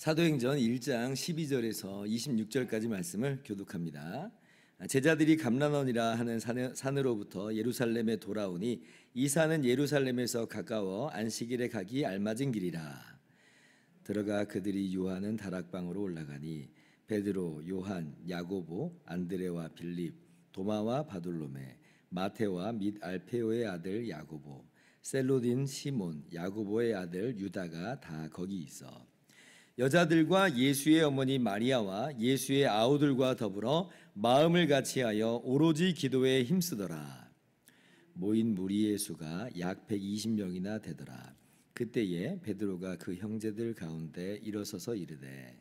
사도행전 1장 12절에서 26절까지 말씀을 교독합니다. 제자들이 감람원이라 하는 산으로부터 예루살렘에 돌아오니 이 산은 예루살렘에서 가까워 안식일에 가기 알맞은 길이라. 들어가 그들이 요하는 다락방으로 올라가니 베드로, 요한, 야고보, 안드레와 빌립, 도마와 바돌로메, 마테와 및 알페오의 아들 야고보, 셀로딘 시몬, 야고보의 아들 유다가 다 거기 있어 여자들과 예수의 어머니 마리아와 예수의 아우들과 더불어 마음을 같이하여 오로지 기도에 힘쓰더라. 모인 무리의 수가 약 120명이나 되더라. 그때에 베드로가 그 형제들 가운데 일어서서 이르되,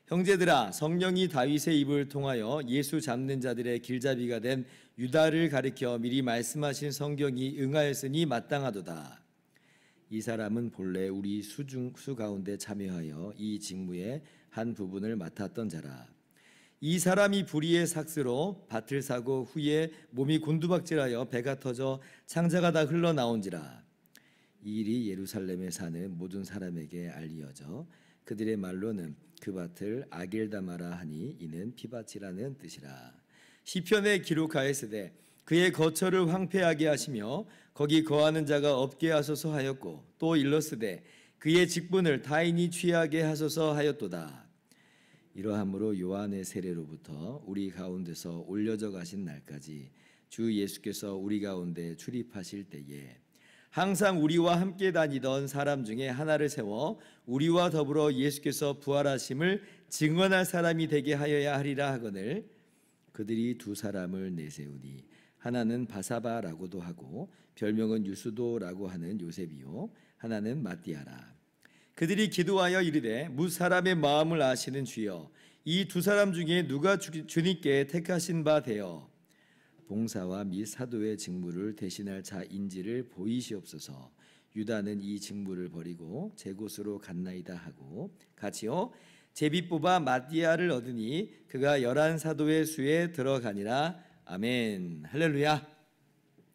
형제들아, 성령이 다윗의 입을 통하여 예수 잡는 자들의 길잡이가 된 유다를 가리켜 미리 말씀하신 성경이 응하였으니 마땅하도다. 이 사람은 본래 우리 수 가운데 참여하여 이 직무의 한 부분을 맡았던 자라. 이 사람이 불의의 삭스로 밭을 사고 후에 몸이 곤두박질하여 배가 터져 창자가 다 흘러나온지라. 이 일이 예루살렘에 사는 모든 사람에게 알리어져 그들의 말로는 그 밭을 아겔다마라 하니 이는 피밭이라는 뜻이라. 시편에 기록하였으되 그의 거처를 황폐하게 하시며 거기 거하는 자가 없게 하소서 하였고, 또 일렀으되 그의 직분을 타인이 취하게 하소서 하였도다. 이러함으로 요한의 세례로부터 우리 가운데서 올려져 가신 날까지 주 예수께서 우리 가운데 출입하실 때에 항상 우리와 함께 다니던 사람 중에 하나를 세워 우리와 더불어 예수께서 부활하심을 증언할 사람이 되게 하여야 하리라 하거늘, 그들이 두 사람을 내세우니 하나는 바사바라고도 하고 별명은 유수도라고 하는 요셉이요 하나는 마띠아라. 그들이 기도하여 이르되, 무 사람의 마음을 아시는 주여, 이 두 사람 중에 누가 주님께 택하신 바 되어 봉사와 및 사도의 직무를 대신할 자인지를 보이시옵소서. 유다는 이 직무를 버리고 제 곳으로 갔나이다 하고 같이요 제비 뽑아 마띠아를 얻으니 그가 11 사도의 수에 들어가니라. 아멘. 할렐루야.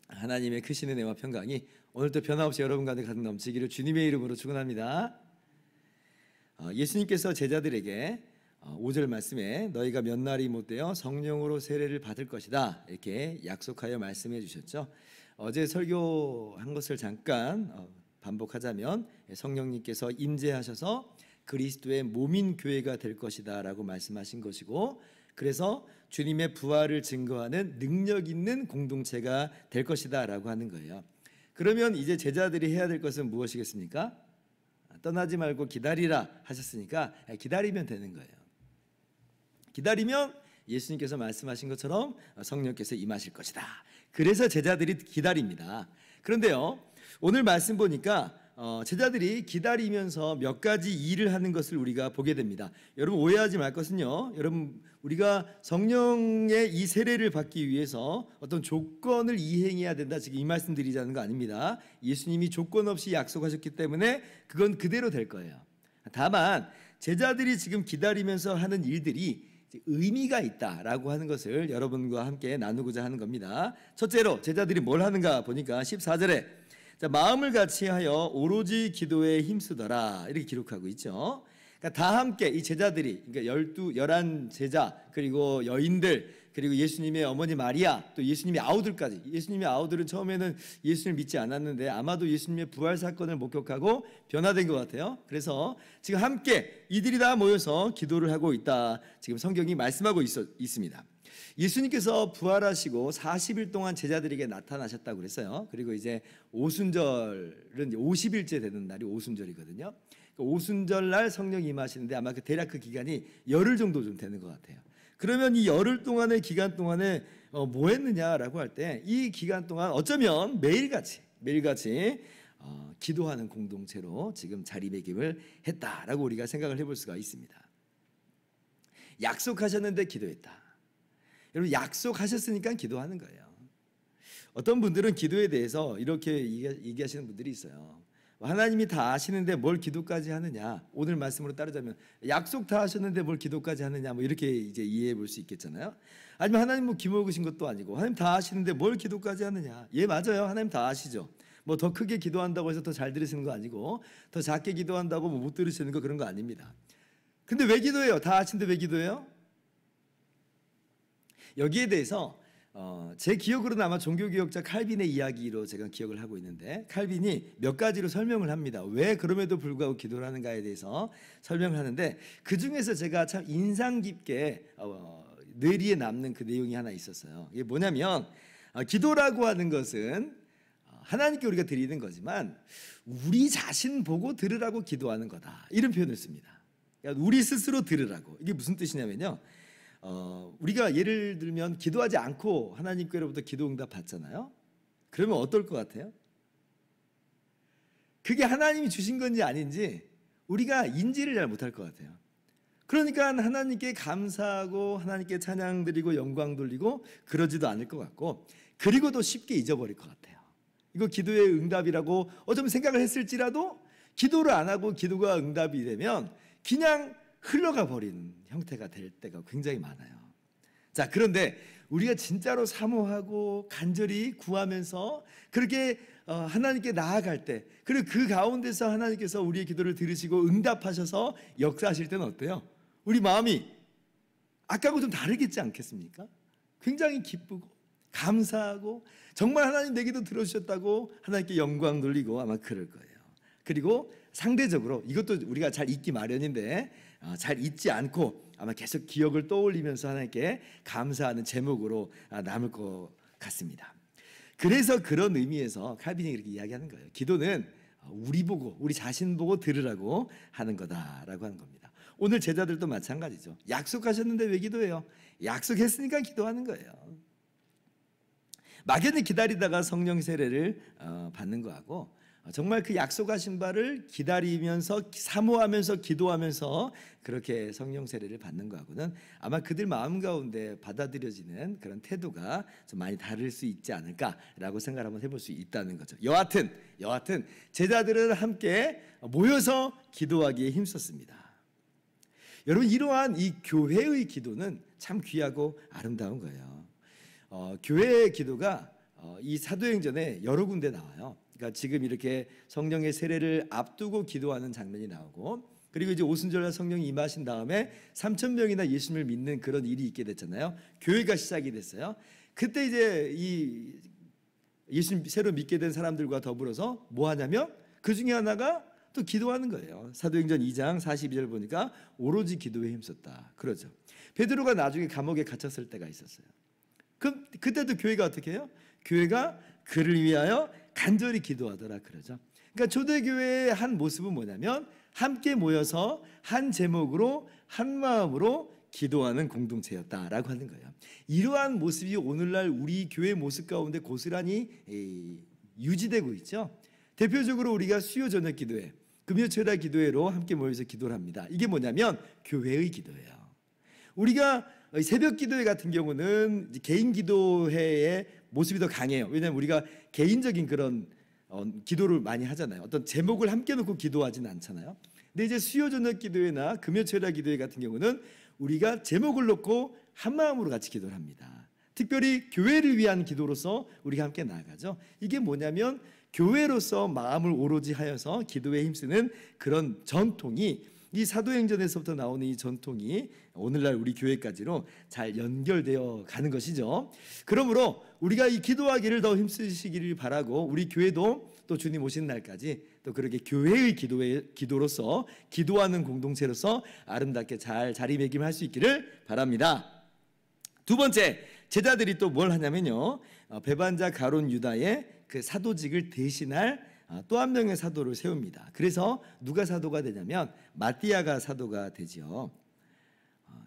하나님의 크신 은혜와 평강이 오늘도 변함없이 여러분 가운데 가득 넘치기를 주님의 이름으로 축원합니다. 예수님께서 제자들에게 5절 말씀에 너희가 몇 날이 못되어 성령으로 세례를 받을 것이다 이렇게 약속하여 말씀해 주셨죠. 어제 설교한 것을 잠깐 반복하자면 성령님께서 임재하셔서 그리스도의 몸인 교회가 될 것이다 라고 말씀하신 것이고, 그래서 주님의 부활을 증거하는 능력 있는 공동체가 될 것이다 라고 하는 거예요. 그러면 이제 제자들이 해야 될 것은 무엇이겠습니까? 떠나지 말고 기다리라 하셨으니까 기다리면 되는 거예요. 기다리면 예수님께서 말씀하신 것처럼 성령께서 임하실 것이다. 그래서 제자들이 기다립니다. 그런데요, 오늘 말씀 보니까 제자들이 기다리면서 몇 가지 일을 하는 것을 우리가 보게 됩니다. 여러분 오해하지 말 것은요, 여러분 우리가 성령의 이 세례를 받기 위해서 어떤 조건을 이행해야 된다 지금 이 말씀 드리자는 거 아닙니다. 예수님이 조건 없이 약속하셨기 때문에 그건 그대로 될 거예요. 다만 제자들이 지금 기다리면서 하는 일들이 의미가 있다라고 하는 것을 여러분과 함께 나누고자 하는 겁니다. 첫째로 제자들이 뭘 하는가 보니까 14절에 마음을 같이하여 오로지 기도에 힘쓰더라 이렇게 기록하고 있죠. 그러니까 다 함께 이 제자들이, 그러니까 11 제자 그리고 여인들 그리고 예수님의 어머니 마리아 또 예수님의 아우들까지. 예수님의 아우들은 처음에는 예수님을 믿지 않았는데 아마도 예수님의 부활 사건을 목격하고 변화된 것 같아요. 그래서 지금 함께 이들이 다 모여서 기도를 하고 있다 지금 성경이 말씀하고 있습니다. 예수님께서 부활하시고 40일 동안 제자들에게 나타나셨다고 그랬어요. 그리고 이제 오순절은 50일째 되는 날이 오순절이거든요. 오순절 날 성령이 임하시는데 아마 대략 그 기간이 열흘 정도 좀 되는 것 같아요. 그러면 이 열흘 동안의 기간 동안에 뭐 했느냐라고 할 때 이 기간 동안 어쩌면 매일같이 기도하는 공동체로 지금 자리매김을 했다라고 우리가 생각을 해볼 수가 있습니다. 약속하셨는데 기도했다. 여러분 약속하셨으니까 기도하는 거예요. 어떤 분들은 기도에 대해서 이렇게 얘기하시는 분들이 있어요. 하나님이 다 아시는데 뭘 기도까지 하느냐. 오늘 말씀으로 따르자면 약속 다 하셨는데 뭘 기도까지 하느냐 뭐 이렇게 이제 이해해 볼 수 있겠잖아요. 아니면 하나님 뭐 기먹으신 것도 아니고 하나님 다 아시는데 뭘 기도까지 하느냐. 예, 맞아요. 하나님 다 아시죠. 뭐 더 크게 기도한다고 해서 더 잘 들으시는 거 아니고 더 작게 기도한다고 뭐 못 들으시는 거 그런 거 아닙니다. 근데 왜 기도해요? 다 아신데 왜 기도해요? 여기에 대해서 제 기억으로는 아마 종교개혁자 칼빈의 이야기로 제가 기억을 하고 있는데, 칼빈이 몇 가지로 설명을 합니다. 왜 그럼에도 불구하고 기도를 하는가에 대해서 설명을 하는데, 그 중에서 제가 참 인상 깊게 뇌리에 남는 그 내용이 하나 있었어요. 이게 뭐냐면, 기도라고 하는 것은 하나님께 우리가 드리는 거지만 우리 자신 보고 들으라고 기도하는 거다, 이런 표현을 씁니다. 그러니까 우리 스스로 들으라고. 이게 무슨 뜻이냐면요, 우리가 예를 들면 기도하지 않고 하나님께로부터 기도 응답 받잖아요. 그러면 어떨 것 같아요? 그게 하나님이 주신 건지 아닌지 우리가 인지를 잘 못할 것 같아요. 그러니까 하나님께 감사하고 하나님께 찬양 드리고 영광 돌리고 그러지도 않을 것 같고, 그리고도 쉽게 잊어버릴 것 같아요. 이거 기도의 응답이라고 어쩌면 생각을 했을지라도 기도를 안 하고 기도가 응답이 되면 그냥 흘러가 버리는 형태가 될 때가 굉장히 많아요. 자, 그런데 우리가 진짜로 사모하고 간절히 구하면서 그렇게 하나님께 나아갈 때, 그리고 그 가운데서 하나님께서 우리의 기도를 들으시고 응답하셔서 역사하실 때는 어때요? 우리 마음이 아까하고 좀 다르겠지 않겠습니까? 굉장히 기쁘고 감사하고 정말 하나님 내 기도 들어주셨다고 하나님께 영광 돌리고 아마 그럴 거예요. 그리고 상대적으로 이것도 우리가 잘 잊기 마련인데 잘 잊지 않고 아마 계속 기억을 떠올리면서 하나님께 감사하는 제목으로 남을 것 같습니다. 그래서 그런 의미에서 칼빈이 이렇게 이야기하는 거예요. 기도는 우리 보고 우리 자신 보고 들으라고 하는 거다라고 하는 겁니다. 오늘 제자들도 마찬가지죠. 약속하셨는데 왜 기도해요? 약속했으니까 기도하는 거예요. 막연히 기다리다가 성령 세례를 받는 거하고, 정말 그 약속하신 바를 기다리면서 사모하면서 기도하면서 그렇게 성령 세례를 받는 거하고는 아마 그들 마음 가운데 받아들여지는 그런 태도가 좀 많이 다를 수 있지 않을까라고 생각을 한번 해볼 수 있다는 거죠. 여하튼 제자들은 함께 모여서 기도하기에 힘썼습니다. 여러분, 이러한 이 교회의 기도는 참 귀하고 아름다운 거예요. 교회의 기도가 이 사도행전에 여러 군데 나와요. 그러니까 지금 이렇게 성령의 세례를 앞두고 기도하는 장면이 나오고, 그리고 이제 오순절날 성령이 임하신 다음에 3,000명이나 예수님을 믿는 그런 일이 있게 됐잖아요. 교회가 시작이 됐어요. 그때 이제 이 예수님 새로 믿게 된 사람들과 더불어서 뭐 하냐면 그 중에 하나가 또 기도하는 거예요. 사도행전 2장 42절 보니까 오로지 기도에 힘썼다 그러죠. 베드로가 나중에 감옥에 갇혔을 때가 있었어요. 그때도 교회가 어떻게 해요? 교회가 그를 위하여 간절히 기도하더라 그러죠. 그러니까 초대교회의 한 모습은 뭐냐면 함께 모여서 한 제목으로 한 마음으로 기도하는 공동체였다라고 하는 거예요. 이러한 모습이 오늘날 우리 교회 모습 가운데 고스란히 유지되고 있죠. 대표적으로 우리가 수요 저녁 기도회, 금요 철야 기도회로 함께 모여서 기도를 합니다. 이게 뭐냐면 교회의 기도예요. 우리가 새벽 기도회 같은 경우는 개인 기도회의 모습이 더 강해요. 왜냐하면 우리가 개인적인 그런 기도를 많이 하잖아요. 어떤 제목을 함께 놓고 기도하지는 않잖아요. 근데 이제 수요 저녁 기도회나 금요 철야 기도회 같은 경우는 우리가 제목을 놓고 한 마음으로 같이 기도를 합니다. 특별히 교회를 위한 기도로서 우리가 함께 나아가죠. 이게 뭐냐면 교회로서 마음을 오로지 하여서 기도에 힘쓰는 그런 전통이, 이 사도행전에서부터 나오는 이 전통이 오늘날 우리 교회까지로 잘 연결되어 가는 것이죠. 그러므로 우리가 이 기도하기를 더 힘쓰시기를 바라고, 우리 교회도 또 주님 오시는 날까지 또 그렇게 교회의 기도로서 기도하는 공동체로서 아름답게 잘 자리매김할 수 있기를 바랍니다. 두 번째, 제자들이 또 뭘 하냐면요, 배반자 가룟 유다의 그 사도직을 대신할 또 한 명의 사도를 세웁니다. 그래서 누가 사도가 되냐면 마띠아가 사도가 되죠.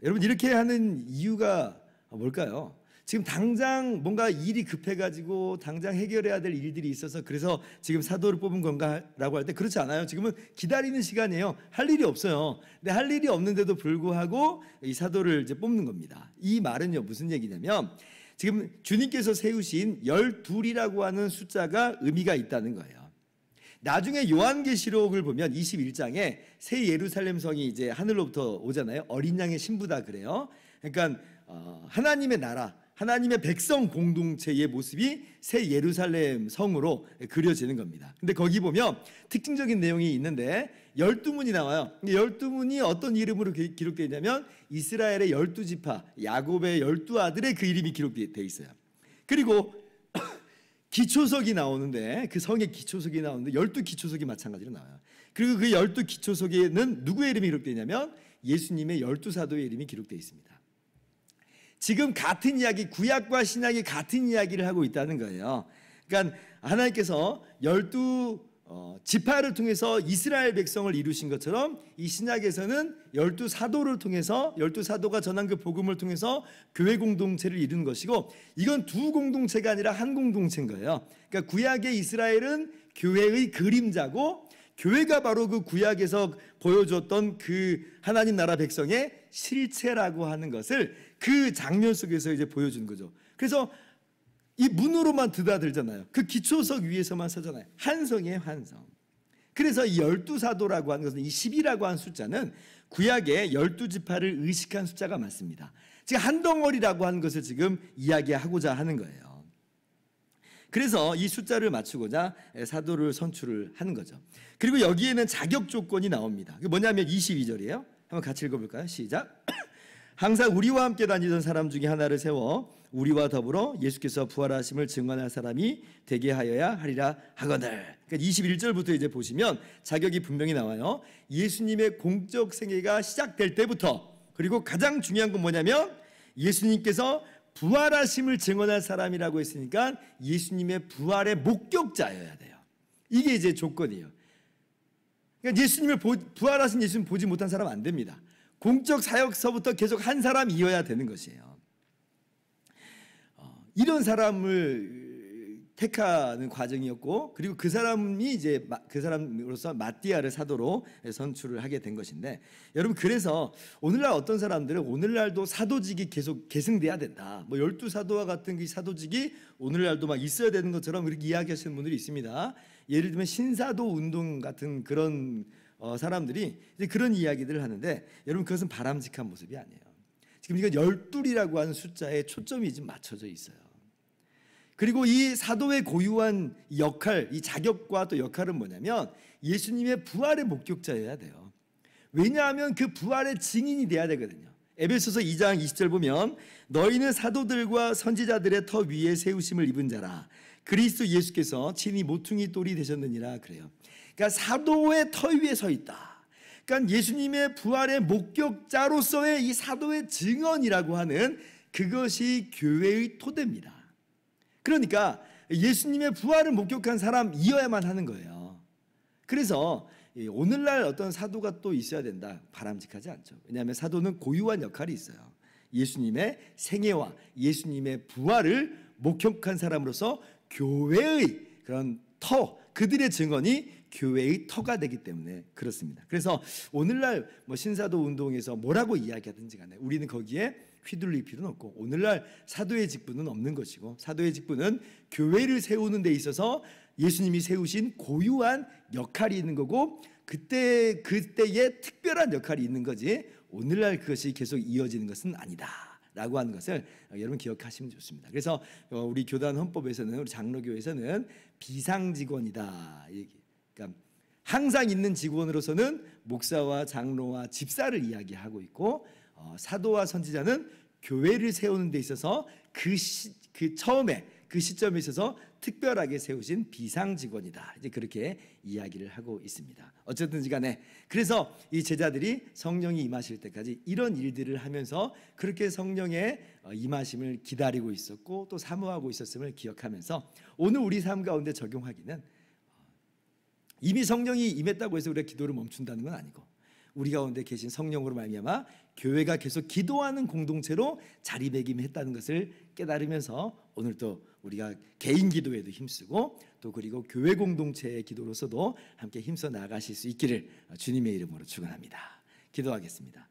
여러분, 이렇게 하는 이유가 뭘까요? 지금 당장 뭔가 일이 급해가지고 당장 해결해야 될 일들이 있어서 그래서 지금 사도를 뽑은 건가라고 할 때 그렇지 않아요. 지금은 기다리는 시간이에요. 할 일이 없어요. 근데 할 일이 없는데도 불구하고 이 사도를 이제 뽑는 겁니다. 이 말은요, 무슨 얘기냐면 지금 주님께서 세우신 12이라고 하는 숫자가 의미가 있다는 거예요. 나중에 요한계시록을 보면 21장에 새 예루살렘 성이 이제 하늘로부터 오잖아요. 어린 양의 신부다 그래요. 그러니까 하나님의 나라, 하나님의 백성 공동체의 모습이 새 예루살렘 성으로 그려지는 겁니다. 근데 거기 보면 특징적인 내용이 있는데 12문이 나와요. 12문이 어떤 이름으로 기록되어 있냐면 이스라엘의 12지파, 야곱의 12아들의 그 이름이 기록되어 있어요. 그리고 기초석이 나오는데 그 성의 기초석이 나오는데 12기초석이 마찬가지로 나와요. 그리고 그 12기초석에는 누구의 이름이 기록되어 있냐면 예수님의 12사도의 이름이 기록되어 있습니다. 지금 같은 이야기, 구약과 신약이 같은 이야기를 하고 있다는 거예요. 그러니까 하나님께서 12지파를 통해서 이스라엘 백성을 이루신 것처럼 이 신약에서는 12사도를 통해서 12사도가 전한 그 복음을 통해서 교회 공동체를 이루는 것이고, 이건 두 공동체가 아니라 한 공동체인 거예요. 그러니까 구약의 이스라엘은 교회의 그림자고, 교회가 바로 그 구약에서 보여줬던 그 하나님 나라 백성의 실체라고 하는 것을 그 장면 속에서 이제 보여준 거죠. 그래서 이 문으로만 드나들잖아요. 그 기초석 위에서만 서잖아요. 한성이에요, 한성. 그래서 이 12사도라고 하는 것은 이 10이라고 하는 숫자는 구약의 12지파를 의식한 숫자가 맞습니다. 지금 한 덩어리라고 하는 것을 지금 이야기하고자 하는 거예요. 그래서 이 숫자를 맞추고자 사도를 선출을 하는 거죠. 그리고 여기에는 자격 조건이 나옵니다. 그게 뭐냐면 22절이에요. 한번 같이 읽어볼까요? 시작. 항상 우리와 함께 다니던 사람 중에 하나를 세워 우리와 더불어 예수께서 부활하심을 증언할 사람이 되게 하여야 하리라 하거늘. 그러니까 21절부터 이제 보시면 자격이 분명히 나와요. 예수님의 공적 생애가 시작될 때부터, 그리고 가장 중요한 건 뭐냐면 예수님께서 부활하심을 증언할 사람이라고 했으니까 예수님의 부활의 목격자여야 돼요. 이게 이제 조건이에요. 그러니까 예수님을 부활하신 예수님 보지 못한 사람 안 됩니다. 공적 사역서부터 계속 한 사람이어야 되는 것이에요. 이런 사람을 택하는 과정이었고, 그리고 그 사람이 이제 그 사람으로서 마띠아를 사도로 선출을 하게 된 것인데, 여러분, 그래서 오늘날 어떤 사람들은 오늘날도 사도직이 계속 계승돼야 된다, 뭐 12사도와 같은 그 사도직이 오늘날도 막 있어야 되는 것처럼 그렇게 이야기하시는 분들이 있습니다. 예를 들면 신사도 운동 같은 그런 사람들이 이제 그런 이야기들을 하는데, 여러분, 그것은 바람직한 모습이 아니에요. 지금 이건 12이라고 하는 숫자에 초점이 지금 맞춰져 있어요. 그리고 이 사도의 고유한 역할, 이 자격과 또 역할은 뭐냐면 예수님의 부활의 목격자여야 돼요. 왜냐하면 그 부활의 증인이 돼야 되거든요. 에베소서 2장 20절 보면 너희는 사도들과 선지자들의 터 위에 세우심을 입은 자라. 그리스도 예수께서 친히 모퉁이 돌이 되셨느니라 그래요. 그러니까 사도의 터 위에 서 있다. 그러니까 예수님의 부활의 목격자로서의 이 사도의 증언이라고 하는 그것이 교회의 토대입니다. 그러니까 예수님의 부활을 목격한 사람이어야만 하는 거예요. 그래서 오늘날 어떤 사도가 또 있어야 된다, 바람직하지 않죠. 왜냐하면 사도는 고유한 역할이 있어요. 예수님의 생애와 예수님의 부활을 목격한 사람으로서 교회의 그런 터, 그들의 증언이 교회의 터가 되기 때문에 그렇습니다. 그래서 오늘날 뭐 신사도 운동에서 뭐라고 이야기하든지 간에 우리는 거기에 휘둘릴 필요는 없고, 오늘날 사도의 직분은 없는 것이고, 사도의 직분은 교회를 세우는 데 있어서 예수님이 세우신 고유한 역할이 있는 거고, 그때의 특별한 역할이 있는 거지 오늘날 그것이 계속 이어지는 것은 아니다 라고 하는 것을 여러분 기억하시면 좋습니다. 그래서 우리 교단 헌법에서는, 우리 장로교에서는 비상직원이다, 그러니까 항상 있는 직원으로서는 목사와 장로와 집사를 이야기하고 있고, 사도와 선지자는 교회를 세우는 데 있어서 처음에 그 시점에 있어서 특별하게 세우신 비상 직원이다, 이제 그렇게 이야기를 하고 있습니다. 어쨌든지 간에 그래서 이 제자들이 성령이 임하실 때까지 이런 일들을 하면서 그렇게 성령의 임하심을 기다리고 있었고 또 사모하고 있었음을 기억하면서 오늘 우리 삶 가운데 적용하기는, 이미 성령이 임했다고 해서 우리가 기도를 멈춘다는 건 아니고, 우리 가운데 계신 성령으로 말미암아 교회가 계속 기도하는 공동체로 자리매김했다는 것을 깨달으면서 오늘 또 우리가 개인 기도에도 힘쓰고 또 그리고 교회 공동체의 기도로서도 함께 힘써 나아가실 수 있기를 주님의 이름으로 축원합니다. 기도하겠습니다.